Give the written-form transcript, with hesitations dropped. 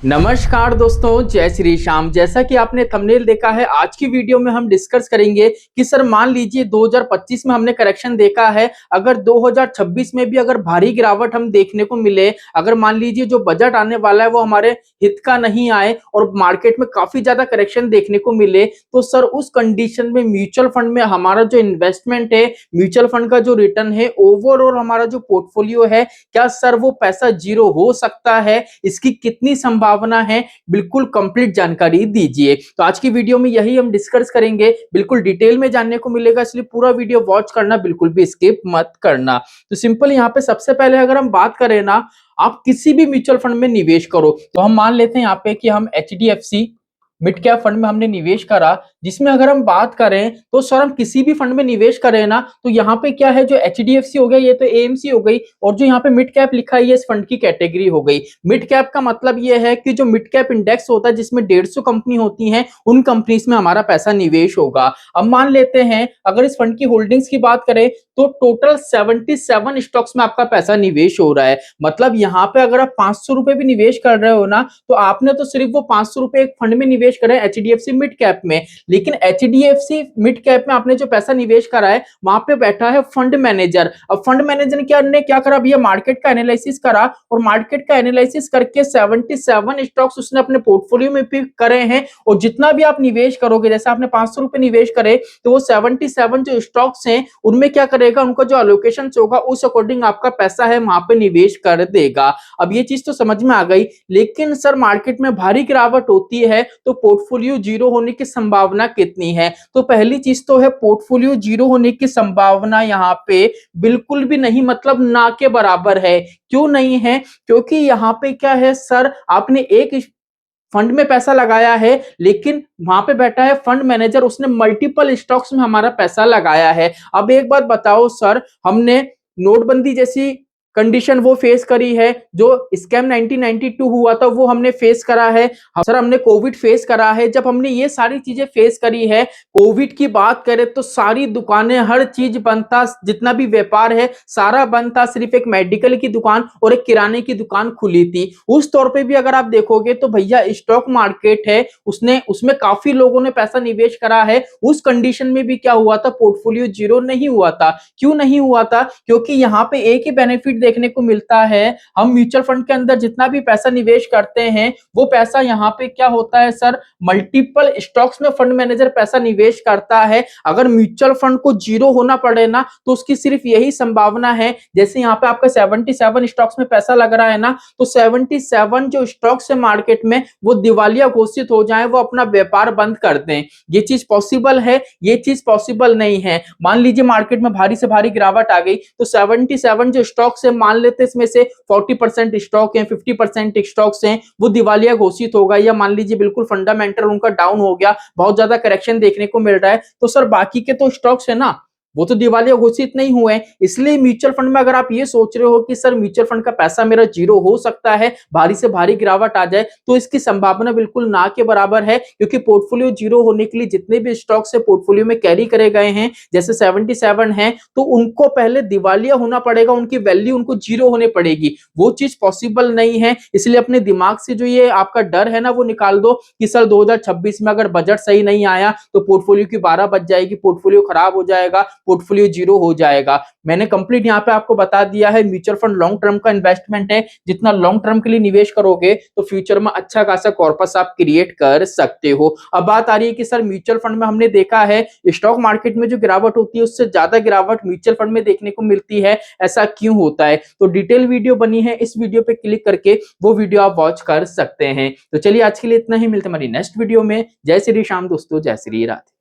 नमस्कार दोस्तों, जय श्री श्याम। जैसा कि आपने थंबनेल देखा है, आज की वीडियो में हम डिस्कस करेंगे कि सर मान लीजिए 2025 में हमने करेक्शन देखा है, अगर 2026 में भी अगर भारी गिरावट हम देखने को मिले, अगर मान लीजिए जो बजट आने वाला है वो हमारे हित का नहीं आए और मार्केट में काफी ज्यादा करेक्शन देखने को मिले, तो सर उस कंडीशन में म्यूचुअल फंड में हमारा जो इन्वेस्टमेंट है, म्यूचुअल फंड का जो रिटर्न है, ओवरऑल हमारा जो पोर्टफोलियो है, क्या सर वो पैसा जीरो हो सकता है? इसकी कितनी संभावना है? बिल्कुल कंप्लीट जानकारी दीजिए। तो आज की वीडियो में यही हम डिस्कस करेंगे, बिल्कुल डिटेल में जानने को मिलेगा, इसलिए पूरा वीडियो वॉच करना, बिल्कुल भी स्किप मत करना। तो सिंपल यहाँ पे सबसे पहले अगर हम बात करें ना, आप किसी भी म्यूचुअल फंड में निवेश करो, तो हम मान लेते हैं यहाँ पे कि हम एचडीएफसी मिड कैप फंड में हमने निवेश करा, जिसमें अगर हम बात करें तो सर हम किसी भी फंड में निवेश करें ना, तो यहाँ पे क्या है, जो एचडीएफसी हो गया, ये तो एएमसी हो गई, और जो यहाँ पे मिड कैप लिखा है ये इस फंड की कैटेगरी हो गई। मिड कैप का मतलब ये है कि जो मिड कैप इंडेक्स होता है जिसमें 150 कंपनी होती हैं, उन कंपनीज में हमारा पैसा निवेश होगा। अब मान लेते हैं अगर इस फंड की होल्डिंग्स की बात करें तो टोटल 77 स्टॉक्स में आपका पैसा निवेश हो रहा है। मतलब यहाँ पे अगर आप 500 रुपए भी निवेश कर रहे हो ना, तो आपने तो सिर्फ वो 500 रुपए एक फंड में निवेश करें एचडीएफसी मिड कैप में, लेकिन एचडीएफसी मिड कैप में आपने जो पैसा निवेश करा है वहां पे बैठा है फंड मैनेजर। अब फंड मैनेजर ने क्या करा भैया, मार्केट का एनालिसिस करा, और मार्केट का एनालिसिस करके 77 स्टॉक्स उसने अपने पोर्टफोलियो में पिक करे हैं, और जितना भी आप निवेश करोगे, जैसे आपने 500 रुपए निवेश करे, तो वो 77 जो स्टॉक्स हैं उनमें क्या करेगा, उनका जो एलोकेशन होगा उस अकॉर्डिंग आपका पैसा है वहां पे निवेश कर देगा। अब ये चीज तो समझ में आ गई, लेकिन सर मार्केट में भारी गिरावट होती है तो पोर्टफोलियो जीरो होने की संभावना कितनी है? तो पहली चीज तो है, पोर्टफोलियो जीरो होने की संभावना यहाँ पे बिल्कुल भी नहीं, मतलब ना के बराबर है। क्यों नहीं है? क्योंकि यहाँ पे क्या है सर, आपने एक फंड में पैसा लगाया है, लेकिन वहां पे बैठा है फंड मैनेजर, उसने मल्टीपल स्टॉक्स में हमारा पैसा लगाया है। अब एक बात बताओ सर, हमने नोटबंदी जैसी कंडीशन वो फेस करी है, जो स्कैम 1992 हुआ था वो हमने फेस करा है, सर हमने कोविड फेस करा है। जब हमने ये सारी चीजें फेस करी है, कोविड की बात करें तो सारी दुकानें, हर चीज बंद था, जितना भी व्यापार है सारा बंद था, सिर्फ एक मेडिकल की दुकान और एक किराने की दुकान खुली थी। उस तौर पे भी अगर आप देखोगे तो भैया स्टॉक मार्केट है, उसने उसमें काफी लोगों ने पैसा निवेश करा है, उस कंडीशन में भी क्या हुआ था, पोर्टफोलियो जीरो नहीं हुआ था। क्यों नहीं हुआ था? क्योंकि यहाँ पे एक ही बेनिफिट देखने को मिलता है, हम म्यूचुअल फंड के अंदर जितना भी पैसा निवेश करते हैं वो पैसा यहाँ पे क्या होता है सर, मल्टीपल स्टॉक्स में फंड मैनेजर पैसा निवेश करता है। अगर म्यूचुअल फंड को जीरो होना पड़े ना, तो उसकी सिर्फ यही संभावना है, जैसे यहाँ पे आपका 77 स्टॉक्स में पैसा लग रहा है ना, तो 77 जो स्टॉक्स है मार्केट में वो दिवालिया घोषित हो जाए, वो अपना व्यापार बंद कर दें। ये चीज पॉसिबल है? ये चीज पॉसिबल नहीं है। मान लीजिए मार्केट में भारी से भारी गिरावट आ गई, तो 77 जो स्टॉक्स है, मान लेते इसमें से 40% स्टॉक है, 50% स्टॉक्स हैं, वो दिवालिया घोषित होगा, या मान लीजिए बिल्कुल फंडामेंटल उनका डाउन हो गया, बहुत ज्यादा करेक्शन देखने को मिल रहा है, तो सर बाकी के तो स्टॉक्स है ना, वो तो दिवालिया घोषित नहीं हुए। इसलिए म्यूचुअल फंड में अगर आप ये सोच रहे हो कि सर म्यूचुअल फंड का पैसा मेरा जीरो हो सकता है, भारी से भारी गिरावट आ जाए, तो इसकी संभावना बिल्कुल ना के बराबर है, क्योंकि पोर्टफोलियो जीरो होने के लिए जितने भी स्टॉक्स है पोर्टफोलियो में कैरी करे गए हैं, जैसे 77 हैं, तो उनको पहले दिवालिया होना पड़ेगा, उनकी वैल्यू उनको जीरो होने पड़ेगी। वो चीज पॉसिबल नहीं है। इसलिए अपने दिमाग से जो ये आपका डर है ना, वो निकाल दो कि सर 2026 में अगर बजट सही नहीं आया तो पोर्टफोलियो की 12 बच जाएगी, पोर्टफोलियो खराब हो जाएगा, पोर्टफोलियो जीरो हो जाएगा। मैंने कंप्लीट यहाँ पे आपको बता दिया है, म्यूचुअल फंड लॉन्ग टर्म का इन्वेस्टमेंट है, जितना लॉन्ग टर्म के लिए निवेश करोगे तो फ्यूचर में अच्छा खासा कॉर्पस आप क्रिएट कर सकते हो। अब बात आ रही है कि सर म्यूचुअल फंड में हमने देखा है स्टॉक मार्केट में जो गिरावट होती है उससे ज्यादा गिरावट म्यूचुअल फंड में देखने को मिलती है, ऐसा क्यों होता है? तो डिटेल वीडियो बनी है, इस वीडियो पे क्लिक करके वो वीडियो आप वॉच कर सकते हैं। तो चलिए आज के लिए इतना ही, मिलते हैं हमारी नेक्स्ट वीडियो में। जय श्री श्याम दोस्तों, जय श्री राधे।